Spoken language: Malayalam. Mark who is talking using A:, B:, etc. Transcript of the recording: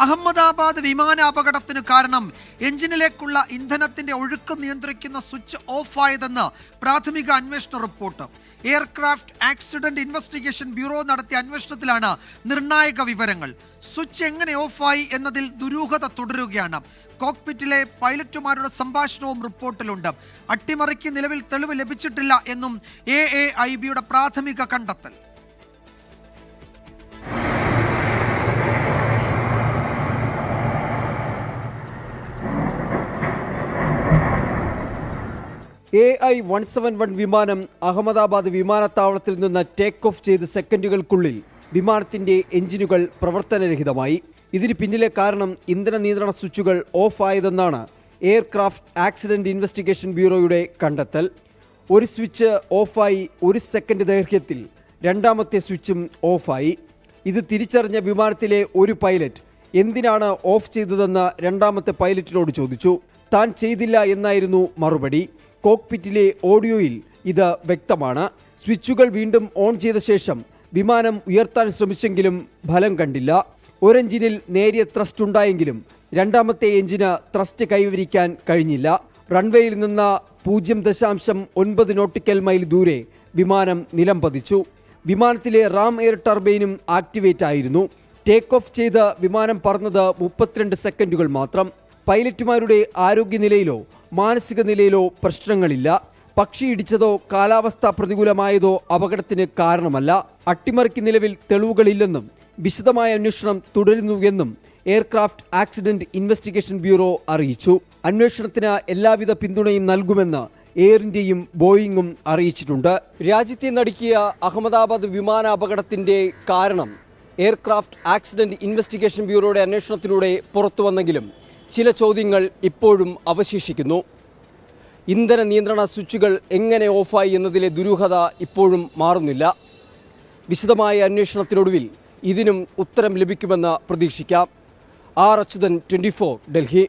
A: അഹമ്മദാബാദ് വിമാനാപകടത്തിന് കാരണം എഞ്ചിനിലേക്കുള്ള ഇന്ധനത്തിന്റെ ഒഴുക്ക് നിയന്ത്രിക്കുന്ന സ്വിച്ച് ഓഫായതെന്ന് പ്രാഥമിക അന്വേഷണ report. Aircraft accident investigation bureau നടത്തിയ അന്വേഷണത്തിലാണ് നിർണായക വിവരങ്ങൾ. സ്വിച്ച് എങ്ങനെ ഓഫായി എന്നതിൽ ദുരൂഹത തുടരുകയാണ്. കോക്പിറ്റിലെ പൈലറ്റുമാരുടെ സംഭാഷണവും റിപ്പോർട്ടിലുണ്ട്. അട്ടിമറിക്ക് നിലവിൽ തെളിവ് ലഭിച്ചിട്ടില്ല എന്നും AAIBയുടെ പ്രാഥമിക കണ്ടെത്തൽ.
B: AI-171 വിമാനം അഹമ്മദാബാദ് വിമാനത്താവളത്തിൽ നിന്ന് ടേക്ക് ഓഫ് ചെയ്ത് സെക്കൻഡുകൾക്കുള്ളിൽ വിമാനത്തിന്റെ എഞ്ചിനുകൾ പ്രവർത്തനരഹിതമായി. ഇതിന് പിന്നിലെ കാരണം ഇന്ധന നിയന്ത്രണ സ്വിച്ചുകൾ ഓഫ് ആയതെന്നാണ് എയർക്രാഫ്റ്റ് ആക്സിഡന്റ് ഇൻവെസ്റ്റിഗേഷൻ ബ്യൂറോയുടെ കണ്ടെത്തൽ. ഒരു സ്വിച്ച് ഓഫായി 1 സെക്കൻഡ് ദൈർഘ്യത്തിൽ രണ്ടാമത്തെ സ്വിച്ചും ഓഫായി. ഇത് തിരിച്ചറിഞ്ഞ വിമാനത്തിലെ ഒരു പൈലറ്റ് എന്തിനാണ് ഓഫ് ചെയ്തതെന്ന് രണ്ടാമത്തെ പൈലറ്റിനോട് ചോദിച്ചു. താൻ ചെയ്തില്ല എന്നായിരുന്നു മറുപടി. കോക്പിറ്റിലെ ഓഡിയോയിൽ ഇത് വ്യക്തമാണ്. സ്വിച്ചുകൾ വീണ്ടും ഓൺ ചെയ്ത ശേഷം വിമാനം ഉയർത്താൻ ശ്രമിച്ചെങ്കിലും ഫലം കണ്ടില്ല. ഒരു എഞ്ചിനിൽ നേരിയ ത്രസ്റ്റ് ഉണ്ടായെങ്കിലും രണ്ടാമത്തെ എഞ്ചിന് ത്രസ്റ്റ് കൈവരിക്കാൻ കഴിഞ്ഞില്ല. റൺവേയിൽ നിന്ന് 0.9 നോട്ടിക്കൽ മൈൽ ദൂരെ വിമാനം നിലം പതിച്ചു. വിമാനത്തിലെ റാം എയർ ടർബൈനും ആക്ടിവേറ്റ് ആയിരുന്നു. ടേക്ക് ഓഫ് ചെയ്ത് വിമാനം പറന്നത് 32 സെക്കൻഡുകൾ മാത്രം. പൈലറ്റുമാരുടെ ആരോഗ്യനിലയിലോ മാനസിക നിലയിലോ പ്രശ്നങ്ങളില്ല. പക്ഷി ഇടിച്ചതോ കാലാവസ്ഥ പ്രതികൂലമായതോ അപകടത്തിന് കാരണമല്ല. അട്ടിമറിക്ക് നിലവിൽ തെളിവുകളില്ലെന്നും വിശദമായ അന്വേഷണം തുടരുന്നുവെന്നും എയർക്രാഫ്റ്റ് ആക്സിഡന്റ് ഇൻവെസ്റ്റിഗേഷൻ ബ്യൂറോ അറിയിച്ചു. അന്വേഷണത്തിന് എല്ലാവിധ പിന്തുണയും നൽകുമെന്ന് എയർ ഇന്ത്യയും ബോയിങ്ങും അറിയിച്ചിട്ടുണ്ട്. രാജ്യത്തെ നടുക്കിയ അഹമ്മദാബാദ് വിമാന അപകടത്തിന്റെ കാരണം എയർക്രാഫ്റ്റ് ആക്സിഡന്റ് ഇൻവെസ്റ്റിഗേഷൻ ബ്യൂറോയുടെ അന്വേഷണത്തിലൂടെ പുറത്തുവന്നെങ്കിലും ചില ചോദ്യങ്ങൾ ഇപ്പോഴും അവശേഷിക്കുന്നു. ഇന്ധന നിയന്ത്രണ സ്വിച്ചുകൾ എങ്ങനെ ഓഫായി എന്നതിലെ ദുരൂഹത ഇപ്പോഴും മാറുന്നില്ല. വിശദമായ അന്വേഷണത്തിനൊടുവിൽ ഇതിനും ഉത്തരം ലഭിക്കുമെന്ന് പ്രതീക്ഷിക്കാം. R. അച്യുതൻ, 24, ഡൽഹി.